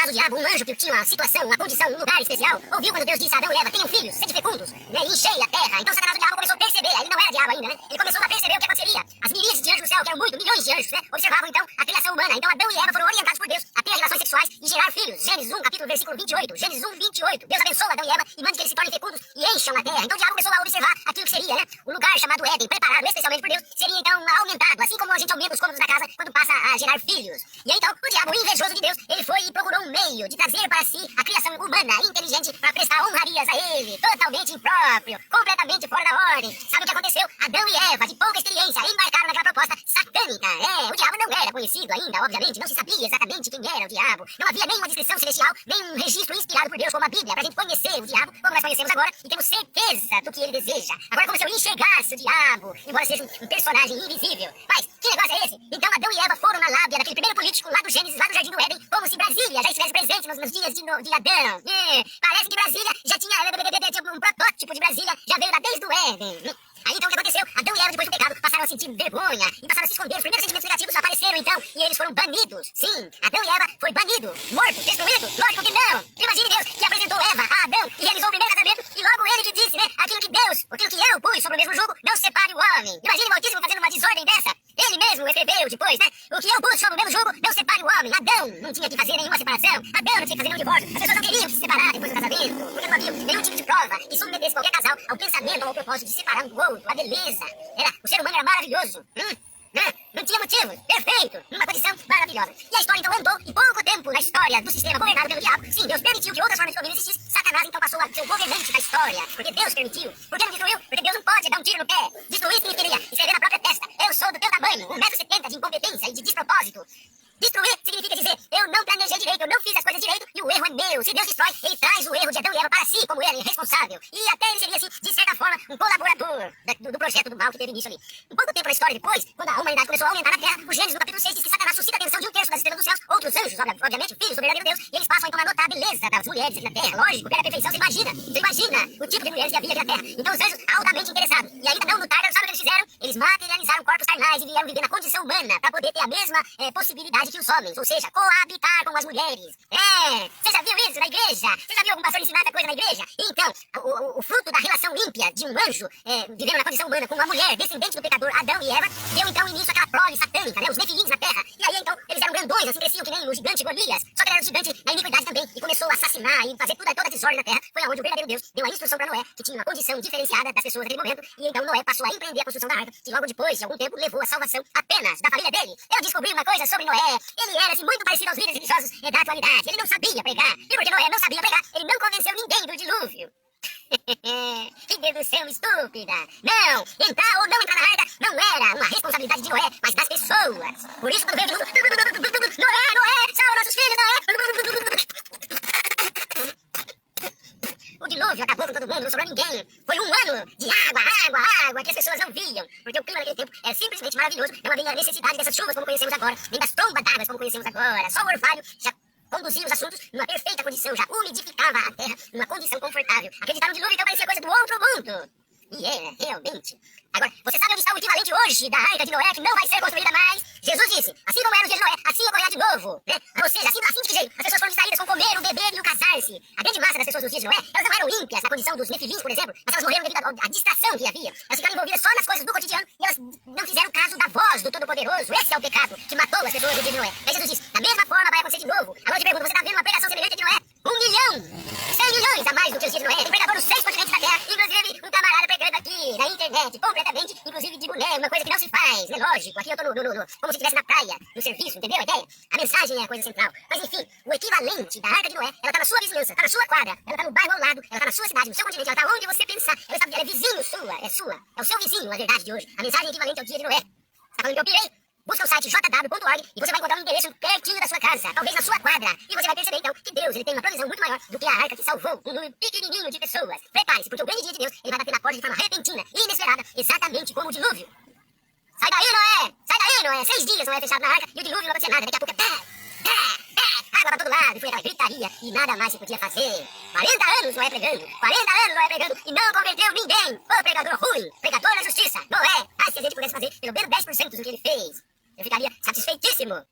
caso o diabo, um anjo que tinha uma situação, uma condição, um lugar especial, ouviu quando Deus disse a Adão e Eva, tenham filhos, sede fecundos, né, e enchei a terra. Então Satanás, o diabo, começou a perceber, ele não era diabo ainda, né? Ele começou a perceber o que aconteceria. As miríades de anjos do céu, que eram milhões de anjos, né, observavam então a criação humana. Então Adão e Eva foram orientados por Deus a ter relações sexuais e gerar filhos. Gênesis 1, capítulo, versículo 28. Gênesis 1, 28. Deus abençoa Adão e Eva e manda que eles se tornem fecundos e encham a terra. Então o diabo começou a observar aquilo que seria, né, o lugar chamado Éden, preparado especialmente por Deus, seria então aumentado, assim como a gente aumenta os cômodos da casa quando passa a gerar filhos. E aí então o diabo, invejoso de Deus, ele foi e procurou um meio de trazer para si a criação humana inteligente para prestar honrarias a ele, totalmente impróprio, completamente fora da ordem. Sabe o que aconteceu? Adão e Eva, de pouca experiência, embarcaram naquela proposta satânica. O diabo não era conhecido ainda, obviamente, não se sabia exatamente quem era o diabo. Não havia nenhuma descrição celestial, nem um registro inspirado por Deus como a Bíblia, pra gente conhecer o diabo como nós conhecemos agora e temos certeza do que ele deseja. Agora, como se eu enxergasse o diabo, embora seja um personagem invisível. Mas, que negócio é esse? Então Adão e Eva foram na lábia daquele primeiro político lá do Gênesis, lá do Jardim do Éden, como se Brasília já estivesse presente nos dias de Adão. Parece que Brasília já tinha um protótipo de Brasília, já veio lá desde o Éden. Aí então o que aconteceu? Adão e Eva, depois do pecado, passaram a sentir vergonha e passaram a se esconder. Os primeiros sentimentos negativos apareceram então e eles foram banidos. Sim, Adão e Eva foi banido, morto, destruído. Lógico que não. Imagine Deus que apresentou Eva a Adão e realizou o primeiro casamento e logo ele que disse, né? Aquilo que eu pus sobre o mesmo jugo, não separe o homem. Imagine o Altíssimo fazendo uma desordem dessa. Ele mesmo escreveu depois, né? O que eu pus sobre o mesmo jugo, não separe o homem. Adão não tinha que fazer nenhuma separação. Adão não tinha que fazer nenhum divórcio. As pessoas não queriam se separar depois do casamento, porque não havia nenhum tipo de prova que submetesse qualquer casal ao pensamento ou ao propósito de separar um do outro. A beleza. O ser humano era maravilhoso. Não tinha motivo. Perfeito. Numa condição maravilhosa. E a história então andou e pouco tempo na história do sistema governado pelo diabo. Sim, Deus permitiu que outras formas de domínio existissem. Satanás então passou a ser o governante da história. Porque Deus permitiu. Por que não destruiu? Porque Deus não pode dar um tiro no pé. Destruir significaria escrever na própria testa. Eu sou do teu tamanho. 1,70 m de incompetência e de despropósito. Destruir significa dizer, eu não planejei direito, eu não fiz as coisas direito e o erro é meu. Se Deus destrói, ele traz o erro de Adão e Eva para si, como ele é responsável. E até ele seria, assim, de certa forma, um colaborador do projeto do mal que teve início ali. Um pouco tempo na história depois, quando a humanidade começou a aumentar na Terra, o Gênesis no capítulo 6 diz que Satanás suscita a atenção de um terço das estrelas dos céus, outros anjos, obviamente, filhos do verdadeiro Deus, e eles passam então a notar a beleza das mulheres aqui na Terra. Lógico, pela perfeição, você imagina o tipo de mulheres que havia aqui na Terra. Então os anjos, altamente interessados, e ainda não lutaram, sabe o que eles fizeram? Eles materializaram corpos carnais e vieram viver na condição humana, para poder ter a mesma possibilidade que os homens, ou seja, coabitar com as mulheres. Você já viu isso na igreja? Você já viu algum pastor ensinar essa coisa na igreja? Então, o fruto da relação ímpia de um anjo vivendo na condição humana com uma mulher descendente do pecador Adão e Eva deu então início àquela prole satânica, né? Os nefilins na terra. E aí então eles eram grandões, assim cresciam que nem o gigante Golias. Só que ele era o gigante na iniquidade também e começou a assassinar e fazer toda a desordem na terra. Foi aonde o verdadeiro Deus deu a instrução para Noé, que tinha uma condição diferenciada das pessoas naquele momento. E então Noé passou a empreender a construção da arca, que logo depois de algum tempo levou a salvação apenas da família dele. Eu descobri uma coisa sobre Noé. Ele era assim muito parecido aos líderes religiosos da atualidade. Ele não sabia pregar. E porque Noé não sabia pregar, ele não convenceu ninguém do dilúvio. Que dedução estúpida. Não, entrar ou não entrar na arca não era uma responsabilidade de Noé, mas das pessoas. Por isso quando veio o dilúvio, Noé, salva nossos filhos, Noé. O dilúvio acabou com todo mundo, não sobrou ninguém. Foi um ano de água que as pessoas não viam. Porque o clima naquele tempo era simplesmente maravilhoso. Não havia necessidade dessas chuvas como conhecemos agora, nem das trombas d'água como conhecemos agora. Só o orvalho já conduzia os assuntos numa perfeita condição, já umidificava a terra numa condição confortável. Acreditar no dilúvio então parecia coisa do outro mundo. E é, realmente. Agora, você sabe onde está o equivalente hoje da arca de Noé, que não vai ser construída mais? Jesus disse, assim como era o dia de Noé, assim ocorrerá de novo. Né? Ou seja, assim de que jeito? As pessoas foram distraídas com comer, o beber e o casar-se. A grande massa das pessoas dos dias de Noé, elas não eram ímpias na condição dos nefilins, por exemplo, mas elas morreram devido à distração que havia. Elas ficaram envolvidas só nas coisas do cotidiano e elas não fizeram caso da voz do Todo-Poderoso. Esse é o pecado que matou as pessoas do dia de Noé. Mas Jesus disse, da mesma forma vai acontecer de novo. Agora eu te pergunto, você está vendo uma pregação semelhante de Noé? 1 milhão! 100 milhões a mais do que os dias de Noé. Tem pregador nos 6 continentes da Terra, inclusive um camarada pregando aqui na internet, completamente, inclusive de boné, uma coisa que não se faz, né? Lógico, aqui eu tô como se estivesse na praia, no serviço, entendeu a ideia? A mensagem é a coisa central. Mas enfim, o equivalente da arca de Noé, ela tá na sua vizinhança, tá na sua quadra, ela tá no bairro ao lado, ela tá na sua cidade, no seu continente, ela tá onde você pensar. Ela é vizinho sua, é o seu vizinho, a verdade de hoje. A mensagem é equivalente ao dia de Noé. Você tá falando que eu pirei? Busca o site jw.org e você vai encontrar um endereço pertinho da sua casa, talvez na sua quadra. E você vai perceber então que Deus ele tem uma provisão muito maior do que a arca que salvou um número pequenininho de pessoas. Prepare-se, porque o grande dia de Deus ele vai bater na porta de forma repentina e inesperada, exatamente como o dilúvio. Sai daí, Noé! Sai daí, Noé! 6 dias Noé fechado na arca e o dilúvio não vai acontecer nada. Daqui a pouco água pra todo lado. E foi aquela gritaria e nada mais se podia fazer. 40 anos Noé pregando. 40 anos Noé pregando e não converteu ninguém. Ô pregador ruim, pregador da justiça. Noé, se a gente pudesse fazer pelo menos 10% do que ele fez, eu ficaria satisfeitíssimo.